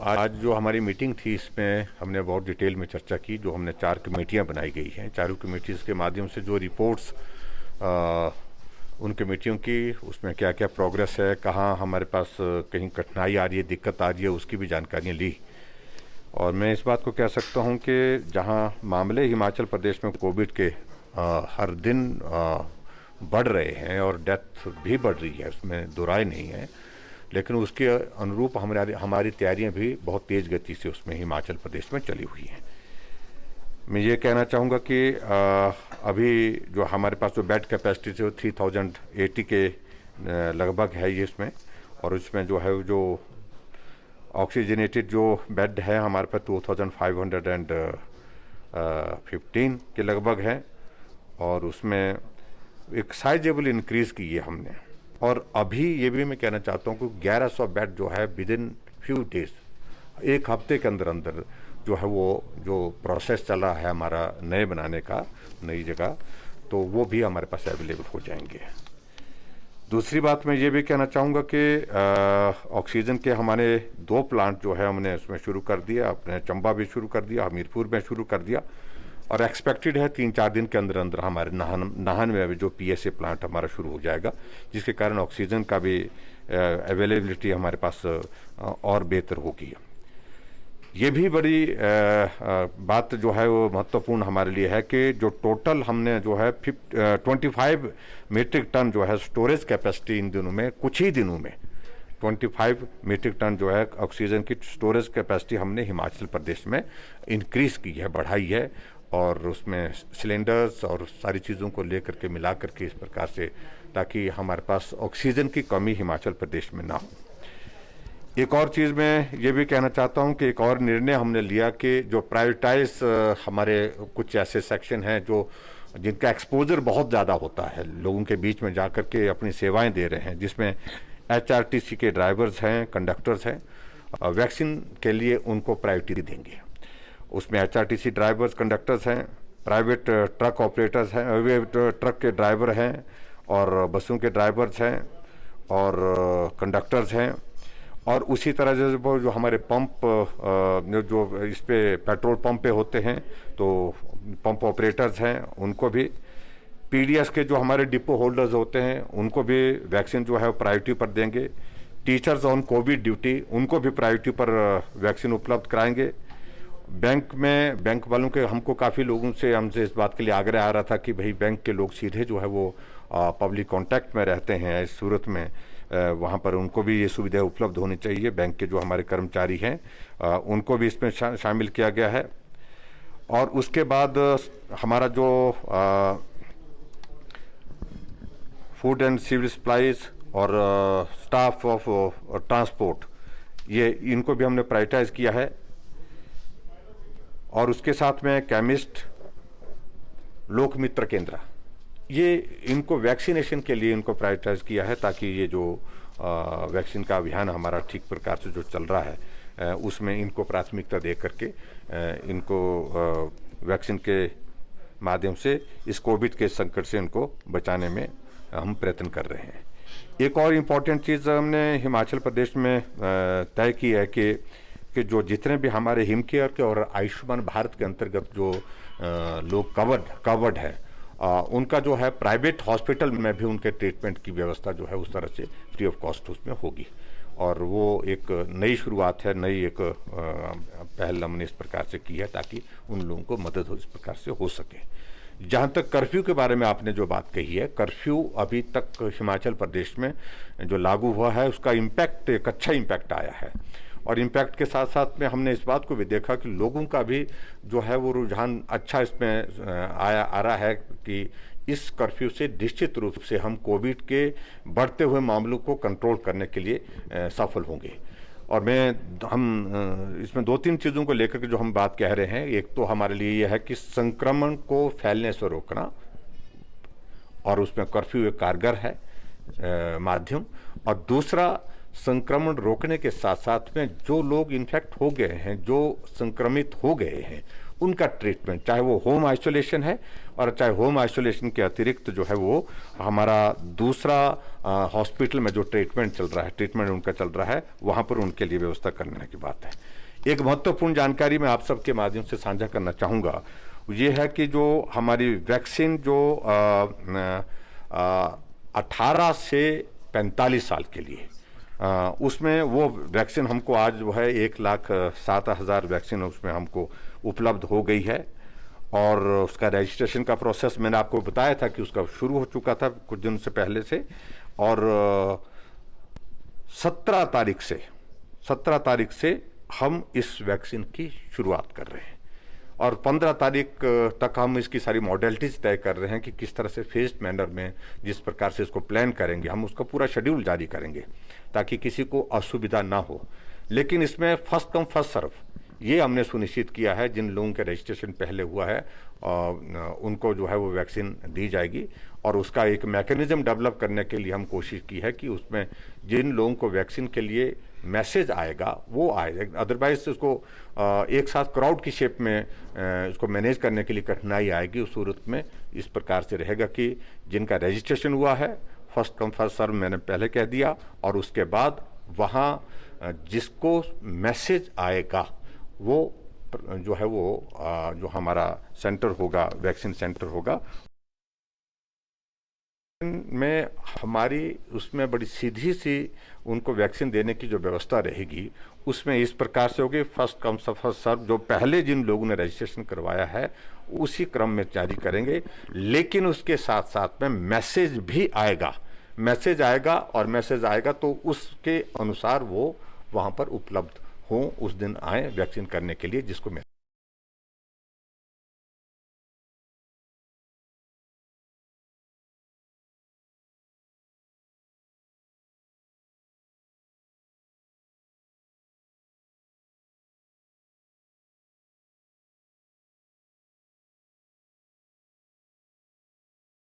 आज जो हमारी मीटिंग थी इसमें हमने बहुत डिटेल में चर्चा की। जो हमने 4 कमेटियां बनाई गई हैं, चारों कमेटीज़ के माध्यम से जो रिपोर्ट्स उन कमेटियों की, उसमें क्या क्या प्रोग्रेस है, कहाँ हमारे पास कहीं कठिनाई आ रही है, दिक्कत आ रही है, उसकी भी जानकारियाँ ली। और मैं इस बात को कह सकता हूँ कि जहाँ मामले हिमाचल प्रदेश में कोविड के हर दिन बढ़ रहे हैं और डेथ भी बढ़ रही है, उसमें दो राय नहीं है, लेकिन उसके अनुरूप हमारी तैयारियां भी बहुत तेज़ गति से उसमें हिमाचल प्रदेश में चली हुई हैं। मैं ये कहना चाहूँगा कि अभी जो हमारे पास जो बेड कैपेसिटी है वो 3080 के लगभग है ये इसमें। और उसमें जो है जो ऑक्सीजनेटेड जो बेड है हमारे पास 2515 के लगभग है। और उसमें एक साइजेबल इंक्रीज़ की है हमने। और अभी ये भी मैं कहना चाहता हूँ कि 1100 बेड जो है विद इन फ्यू डेज, एक हफ्ते के अंदर अंदर जो है वो जो प्रोसेस चल रहा है हमारा नए बनाने का, नई जगह, तो वो भी हमारे पास अवेलेबल हो जाएंगे। दूसरी बात मैं ये भी कहना चाहूँगा कि ऑक्सीजन के हमारे 2 प्लांट जो है हमने उसमें शुरू कर दिया, अपने चंबा भी शुरू कर दिया, हमीरपुर में शुरू कर दिया। और एक्सपेक्टेड है 3-4 दिन के अंदर अंदर हमारे नाहन में भी जो पीएसए प्लांट हमारा शुरू हो जाएगा, जिसके कारण ऑक्सीजन का भी अवेलेबिलिटी हमारे पास और बेहतर होगी। ये भी बड़ी बात जो है वो महत्वपूर्ण हमारे लिए है कि जो टोटल हमने जो है 25 मीट्रिक टन जो है स्टोरेज कैपेसिटी इन दिनों में, कुछ ही दिनों में 25 मीट्रिक टन जो है ऑक्सीजन की स्टोरेज कैपेसिटी हमने हिमाचल प्रदेश में इंक्रीज़ की है, बढ़ाई है। और उसमें सिलेंडर्स और सारी चीज़ों को लेकर के मिला करके इस प्रकार से, ताकि हमारे पास ऑक्सीजन की कमी हिमाचल प्रदेश में ना हो। एक और चीज़ मैं ये भी कहना चाहता हूँ कि एक और निर्णय हमने लिया कि जो प्राइवेटाइज हमारे कुछ ऐसे सेक्शन हैं जो जिनका एक्सपोजर बहुत ज़्यादा होता है, लोगों के बीच में जा कर के अपनी सेवाएं दे रहे हैं, जिसमें एचआरटीसी के ड्राइवर्स हैं, कंडक्टर्स हैं, वैक्सीन के लिए उनको प्रायोरिटी देंगे। उसमें एचआरटीसी ड्राइवर्स, कंडक्टर्स हैं, प्राइवेट ट्रक ऑपरेटर्स हैं, ट्रक के ड्राइवर हैं, और बसों के ड्राइवर्स हैं, और कंडक्टर्स हैं। और उसी तरह से जो हमारे पंप जो इस पे पेट्रोल पंप पे होते हैं, तो पंप ऑपरेटर्स हैं, उनको भी, पीडीएस के जो हमारे डिपो होल्डर्स होते हैं उनको भी वैक्सीन जो है प्रायोरिटी पर देंगे। टीचर्स ऑन कोविड ड्यूटी, उनको भी प्रायोरिटी पर वैक्सीन उपलब्ध कराएंगे। बैंक में, बैंक वालों के हमको काफ़ी लोगों से हमसे इस बात के लिए आग्रह आ रहा था कि भाई बैंक के लोग सीधे जो है वो पब्लिक कांटेक्ट में रहते हैं, इस सूरत में वहाँ पर उनको भी ये सुविधा उपलब्ध होनी चाहिए। बैंक के जो हमारे कर्मचारी हैं उनको भी इसमें शामिल किया गया है। और उसके बाद हमारा जो फूड एंड सिविल सप्लाईज और स्टाफ ऑफ ट्रांसपोर्ट, ये इनको भी हमने प्रायोरिटाइज किया है। और उसके साथ में केमिस्ट, लोक मित्र केंद्र, ये इनको वैक्सीनेशन के लिए इनको प्रायोरिटाइज किया है, ताकि ये जो वैक्सीन का अभियान हमारा ठीक प्रकार से जो चल रहा है उसमें इनको प्राथमिकता दे करके इनको वैक्सीन के माध्यम से इस कोविड के संकट से इनको बचाने में हम प्रयत्न कर रहे हैं। एक और इम्पॉर्टेंट चीज़ हमने हिमाचल प्रदेश में तय की है कि जो जितने भी हमारे हिम केयर के और आयुष्मान भारत के अंतर्गत जो लोग कवर्ड है, उनका जो है प्राइवेट हॉस्पिटल में भी उनके ट्रीटमेंट की व्यवस्था जो है उस तरह से फ्री ऑफ कॉस्ट उसमें होगी। और वो एक नई शुरुआत है, नई एक पहल हमने इस प्रकार से की है, ताकि उन लोगों को मदद इस प्रकार से हो सके। जहाँ तक कर्फ्यू के बारे में आपने जो बात कही है, कर्फ्यू अभी तक हिमाचल प्रदेश में जो लागू हुआ है उसका इम्पैक्ट, एक अच्छा इम्पैक्ट आया है। और इम्पैक्ट के साथ साथ में हमने इस बात को भी देखा कि लोगों का भी जो है वो रुझान अच्छा इसमें आ रहा है कि इस कर्फ्यू से निश्चित रूप से हम कोविड के बढ़ते हुए मामलों को कंट्रोल करने के लिए सफल होंगे। और हम इसमें 2-3 चीज़ों को लेकर के जो हम बात कह रहे हैं, एक तो हमारे लिए यह है कि संक्रमण को फैलने से रोकना, और उसमें कर्फ्यू एक कारगर है माध्यम। और दूसरा, संक्रमण रोकने के साथ साथ में जो लोग इन्फेक्ट हो गए हैं, जो संक्रमित हो गए हैं, उनका ट्रीटमेंट, चाहे वो होम आइसोलेशन है और चाहे होम आइसोलेशन के अतिरिक्त जो है वो हमारा दूसरा हॉस्पिटल में जो ट्रीटमेंट चल रहा है, ट्रीटमेंट उनका चल रहा है, वहाँ पर उनके लिए व्यवस्था करने की बात है। एक महत्वपूर्ण जानकारी मैं आप सबके माध्यम से साझा करना चाहूँगा, ये है कि जो हमारी वैक्सीन जो 18 से 45 साल के लिए उसमें वो वैक्सीन हमको आज जो है 1,07,000 वैक्सीन उसमें हमको उपलब्ध हो गई है। और उसका रजिस्ट्रेशन का प्रोसेस मैंने आपको बताया था कि उसका शुरू हो चुका था कुछ दिन से पहले से। और 17 तारीख से हम इस वैक्सीन की शुरुआत कर रहे हैं और 15 तारीख तक हम इसकी सारी मॉडलिटीज तय कर रहे हैं कि किस तरह से फेस्ड मैनर में, जिस प्रकार से इसको प्लान करेंगे, हम उसका पूरा शेड्यूल जारी करेंगे ताकि किसी को असुविधा ना हो। लेकिन इसमें फर्स्ट कम फर्स्ट सर्व ये हमने सुनिश्चित किया है। जिन लोगों का रजिस्ट्रेशन पहले हुआ है उनको जो है वो वैक्सीन दी जाएगी और उसका एक मैकेनिज्म डेवलप करने के लिए हम कोशिश की है कि उसमें जिन लोगों को वैक्सीन के लिए मैसेज आएगा वो आएगा। अदरवाइज उसको एक साथ क्राउड की शेप में इसको मैनेज करने के लिए कठिनाई आएगी। उस सूरत में इस प्रकार से रहेगा कि जिनका रजिस्ट्रेशन हुआ है फर्स्ट कम फर्स्ट सर्व मैंने पहले कह दिया, और उसके बाद वहाँ जिसको मैसेज आएगा वो जो है वो जो हमारा सेंटर होगा, वैक्सीन सेंटर होगा, में हमारी उसमें बड़ी सीधी सी उनको वैक्सीन देने की जो व्यवस्था रहेगी उसमें इस प्रकार से होगी, फर्स्ट कम फर्स्ट सर्व। जो पहले जिन लोगों ने रजिस्ट्रेशन करवाया है उसी क्रम में जारी करेंगे, लेकिन उसके साथ साथ में मैसेज भी आएगा। मैसेज आएगा तो उसके अनुसार वो वहाँ पर उपलब्ध हों, उस दिन आए वैक्सीन करने के लिए जिसको